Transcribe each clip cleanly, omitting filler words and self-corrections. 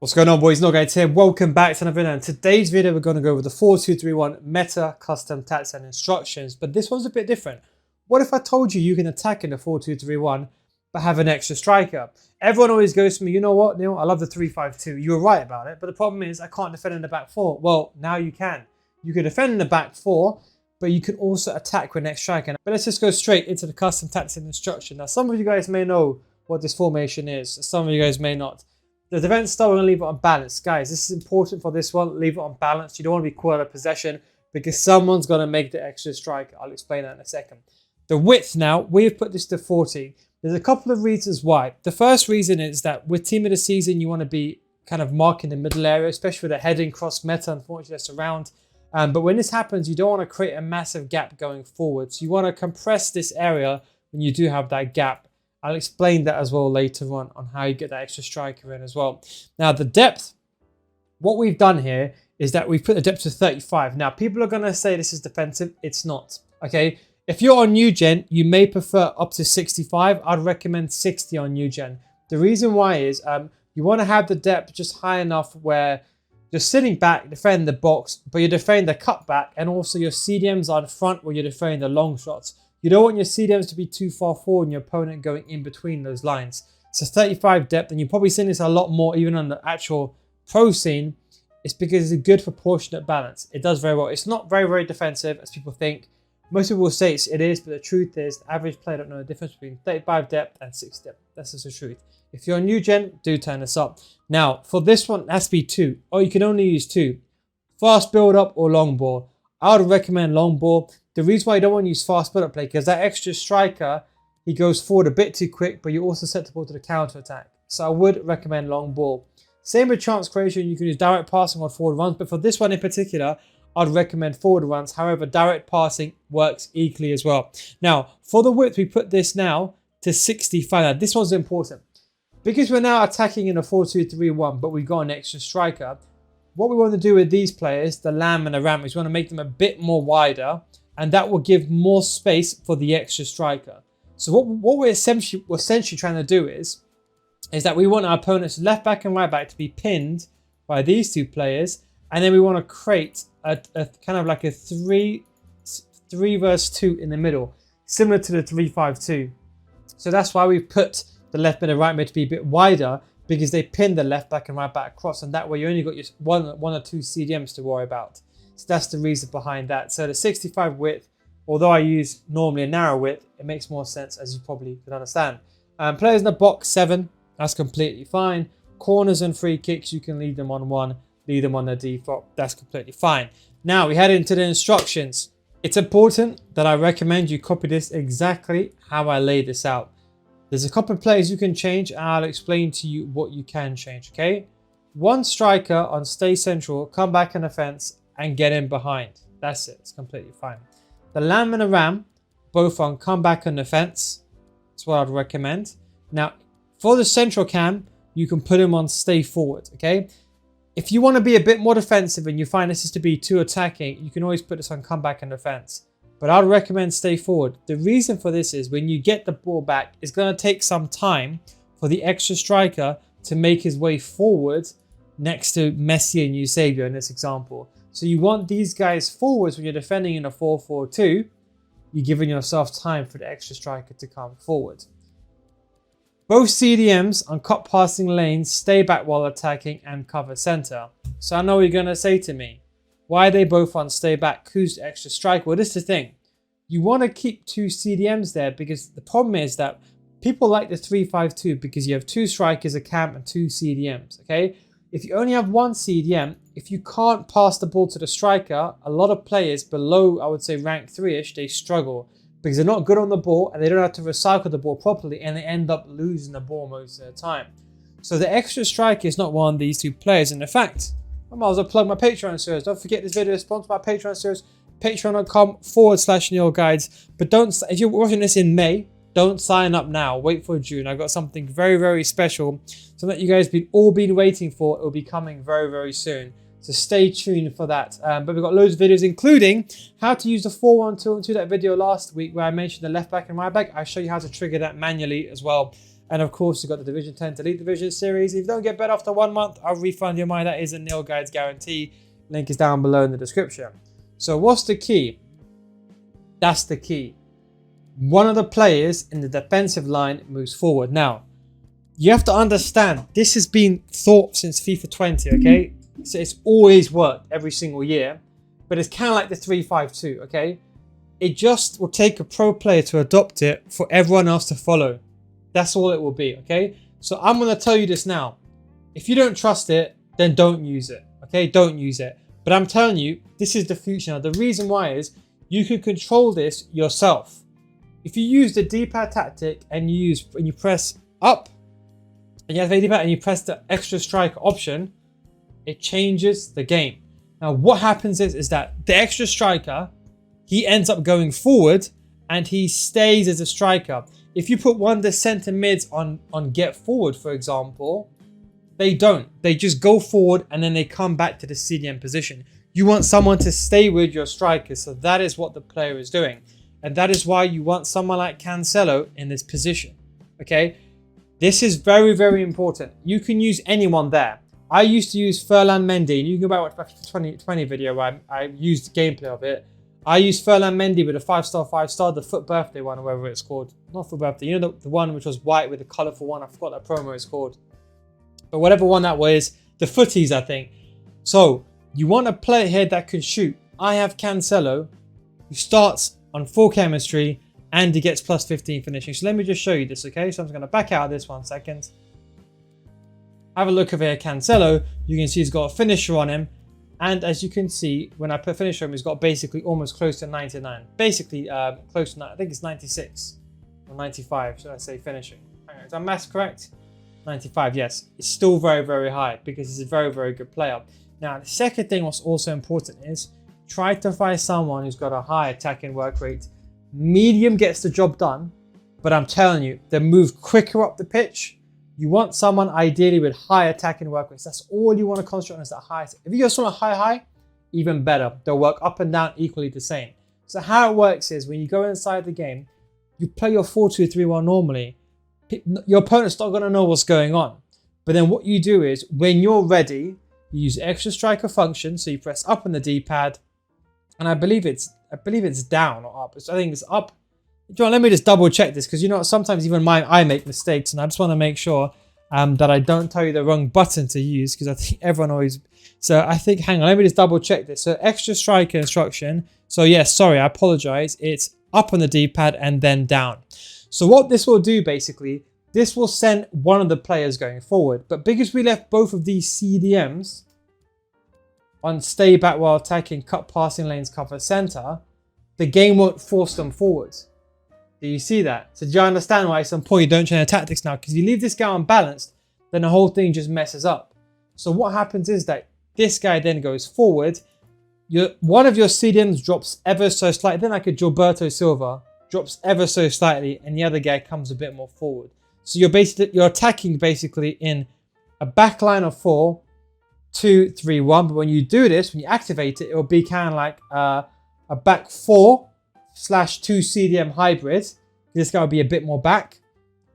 What's going on, boys? NealGuides here. Welcome back to another video. In today's video, we're going to go over the 4-2-3-1 meta custom tactics and instructions, but this one's a bit different. What if I told you you can attack in the 4-2-3-1 but have an extra striker? Everyone always goes to me, you know what, Neil, I love the 3-5-2. You were right about it, but the problem is I can't defend in the back four. Well, now you can. You can defend in the back four, but you can also attack with an extra striker. But let's just go straight into the custom tactics and instruction. Now, some of you guys may know what this formation is. Some of you guys may not. The defense style, we're going to leave it on balance. Guys, this is important for this one. Leave it on balance. You don't want to be caught out of possession because someone's going to make the extra strike. I'll explain that in a second. The width now, we've put this to 40. There's a couple of reasons why. The first reason is that with team of the season, you want to be kind of marking the middle area, especially with a heading cross meta, unfortunately, that's around. But when this happens, you don't want to create a massive gap going forward. So you want to compress this area when you do have that gap. I'll explain that as well later on how you get that extra striker in as well. Now, the depth, what we've done here is that we've put the depth to 35. Now, people are going to say this is defensive. It's not, okay? If you're on new gen, you may prefer up to 65. I'd recommend 60 on new gen. The reason why is you want to have the depth just high enough where you're sitting back, defending the box, but you're defending the cutback, and also your CDMs are in front where you're defending the long shots. You don't want your CDMs to be too far forward and your opponent going in between those lines. So 35 depth, and you've probably seen this a lot more even on the actual pro scene. It's because it's a good proportionate balance. It does very well. It's not very, very defensive as people think. Most people will say it is, but the truth is the average player don't know the difference between 35 depth and 60 depth. That's just the truth. If you're a new gen, do turn this up. Now, for this one, it has to be 2. Or you can only use 2. Fast build up or long ball. I would recommend long ball. The reason why you don't want to use fast build up play, because that extra striker, he goes forward a bit too quick, but you also set the ball to the counter attack. So I would recommend long ball. Same with chance creation, you can use direct passing on forward runs, but for this one in particular, I'd recommend forward runs. However, direct passing works equally as well. Now, for the width, we put this now to 65. Now, this one's important. Because we're now attacking in a 4-2-3-1, but we've got an extra striker, what we want to do with these players, the Lamb and the Ram, is we want to make them a bit more wider, and that will give more space for the extra striker. So what we're essentially trying to do is that we want our opponent's left back and right back to be pinned by these two players, and then we want to create a kind of like a 3 versus 2 in the middle, similar to the 3-5-2. So that's why we put the left mid and right mid to be a bit wider, because they pin the left back and right back across, and that way you only got your one or two CDMs to worry about. So that's the reason behind that. So the 65 width, although I use normally a narrow width, it makes more sense, as you probably can understand. Players in the box 7, that's completely fine. Corners and free kicks, you can leave them on 1, leave them on the default, that's completely fine. Now we head into the instructions. It's important that I recommend you copy this exactly how I laid this out. There's a couple of players you can change, and I'll explain to you what you can change, okay? 1 striker on stay central, come back on offense, and get in behind. That's it. It's completely fine. The Lamb and the Ram, both on come back on defense. That's what I'd recommend. Now, for the central cam, you can put him on stay forward, okay? If you want to be a bit more defensive and you find this is to be too attacking, you can always put this on come back on defense. But I'd recommend stay forward. The reason for this is when you get the ball back, it's going to take some time for the extra striker to make his way forward next to Messi and Eusebio in this example. So you want these guys forwards when you're defending in a 4-4-2. You're giving yourself time for the extra striker to come forward. Both CDMs on cut passing lanes stay back while attacking and cover center. So I know you're going to say to me, why are they both on stay back? Who's the extra striker? Well, this is the thing. You want to keep 2 CDMs there, because the problem is that people like the 3-5-2 because you have 2 strikers, a cam, and 2 CDMs, okay? If you only have 1 CDM, if you can't pass the ball to the striker, a lot of players below, I would say rank 3-ish, they struggle because they're not good on the ball and they don't have to recycle the ball properly, and they end up losing the ball most of the time. So the extra striker is not one of these 2 players. And in fact, I might as well plug my Patreon series. Don't forget this video is sponsored by Patreon series, patreon.com/NealGuides. But if you're watching this in May, don't sign up now. Wait for June. I've got something very, very special. Something that you guys all been waiting for. It will be coming very, very soon. So stay tuned for that. But we've got loads of videos, including how to use the 4-1-2-2, that video last week where I mentioned the left back and right back. I'll show you how to trigger that manually as well. And of course, you've got the Division 10 to Elite Division Series. If you don't get better after 1 month, I'll refund your money. That is a NealGuides guarantee. Link is down below in the description. So what's the key? That's the key. One of the players in the defensive line moves forward. Now, you have to understand, this has been thought since FIFA 20, okay? So it's always worked every single year, but it's kind of like the 3-5-2, okay? It just will take a pro player to adopt it for everyone else to follow. That's all it will be, okay? So I'm going to tell you this now. If you don't trust it, then don't use it, okay? Don't use it. But I'm telling you, this is the future. Now, the reason why is you can control this yourself. If you use the D-pad tactic and you press up, and you have the D-pad and you press the extra striker option, it changes the game. Now, what happens is that the extra striker, he ends up going forward and he stays as a striker. If you put one of the centre mids on get forward, for example, they don't. They just go forward and then they come back to the CDM position. You want someone to stay with your striker, so that is what the player is doing. And that is why you want someone like Cancelo in this position, okay? This is very, very important. You can use anyone there. I used to use Ferland Mendy, and you can go back to the 2020 video where I used the gameplay of it. I used Ferland Mendy with a 5-star, the Foot Birthday one, or whatever it's called. Not Foot Birthday, you know the one which was white with the colourful one. I forgot that promo is called. But whatever one that was, the Footies, I think. So, you want a player here that can shoot. I have Cancelo, who starts on full chemistry, and he gets plus 15 finishing. So let me just show you this, okay? So I'm just going to back out of this 1 second. Have a look over here, Cancelo. You can see he's got a finisher on him. And as you can see, when I put finisher on him, he's got basically almost close to 99. Basically, close to, I think it's 96 or 95, should I say, finishing. Hang on, is that maths correct? 95, yes. It's still very, very high because he's a very, very good player. Now, the second thing what's also important is try to find someone who's got a high attacking work rate. Medium gets the job done, but I'm telling you, they move quicker up the pitch. You want someone ideally with high attacking work rates. That's all you want to concentrate on is that high. If you got someone high, even better. They'll work up and down equally the same. So how it works is when you go inside the game, you play your 4-2-3-1 normally. Your opponent's not going to know what's going on. But then what you do is when you're ready, you use extra striker function. So you press up on the D-pad, and I believe it's down or up. So I think it's up. John, let me just double check this because you know sometimes even I make mistakes, and I just want to make sure that I don't tell you the wrong button to use because I think everyone always. So I think, hang on, let me just double check this. So extra striker instruction. So yes, sorry, I apologize. It's up on the D-pad and then down. So what this will do basically, this will send one of the players going forward. But because we left both of these CDMs on stay back while attacking, cut passing lanes, cover center, the game won't force them forwards. Do you see that? So do you understand why at some point you don't change the tactics now? Because you leave this guy unbalanced, then the whole thing just messes up. So what happens is that this guy then goes forward. One of your CDMs drops ever so slightly, then like a Gilberto Silva drops ever so slightly, and the other guy comes a bit more forward. So you're attacking basically in a back line of 4-2-3-1. But when you do this, when you activate it, it will be kind of like a back 4/2 CDM hybrid. This guy will be a bit more back.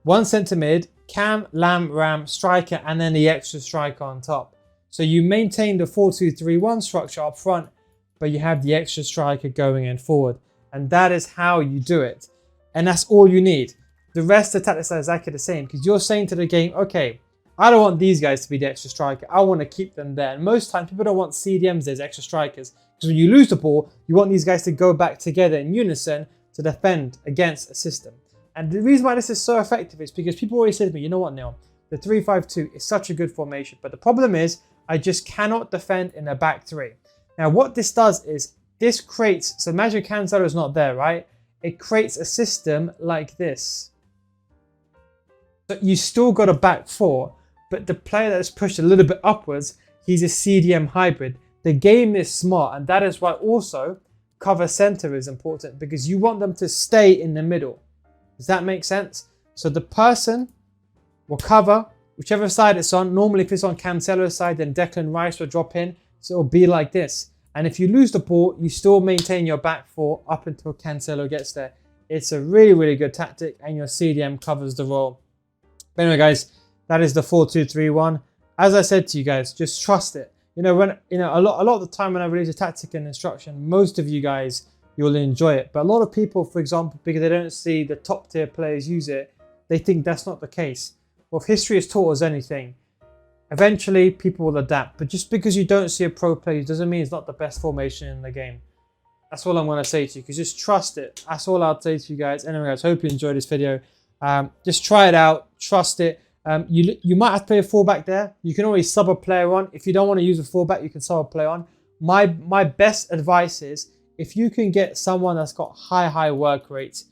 One centre mid, Cam, Lam, Ram, striker, and then the extra striker on top. So you maintain the 4-2-3-1 structure up front, but you have the extra striker going in forward. And that is how you do it. And that's all you need. The rest of the tactics are exactly the same because you're saying to the game, okay, I don't want these guys to be the extra striker. I want to keep them there. And most times people don't want CDMs as extra strikers because when you lose the ball, you want these guys to go back together in unison to defend against a system. And the reason why this is so effective is because people always say to me, you know what, Neil, the 3-5-2 is such a good formation. But the problem is I just cannot defend in a back three. Now, what this does is this creates, so imagine Cancelo is not there, right? It creates a system like this. So you still got a back four, but the player that's pushed a little bit upwards, he's a CDM hybrid. The game is smart, and that is why also cover center is important because you want them to stay in the middle. Does that make sense? So the person will cover whichever side it's on. Normally, if it's on Cancelo's side, then Declan Rice will drop in. So it'll be like this. And if you lose the ball, you still maintain your back four up until Cancelo gets there. It's a really, really good tactic, and your CDM covers the role But anyway, guys, that is the 4-2-3-1. As I said to you guys, just trust it. You know, a lot of the time when I release a tactic and instruction, most of you guys, you'll enjoy it. But a lot of people, for example, because they don't see the top tier players use it, they think that's not the case. Well, if history has taught us anything, eventually people will adapt. But just because you don't see a pro player doesn't mean it's not the best formation in the game. That's all I'm going to say to you, because just trust it. That's all I'll say to you guys. Anyway, guys, hope you enjoyed this video. Just try it out. Trust it. You might have to play a fullback there. You can always sub a player on. If you don't want to use a fullback, you can sub a player on. My best advice is, if you can get someone that's got high work rates,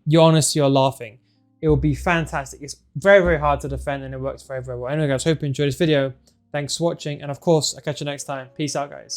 you're laughing. It will be fantastic. It's very hard to defend, and it works very well. Anyway, guys, hope you enjoyed this video. Thanks for watching, and of course, I'll catch you next time. Peace out, guys.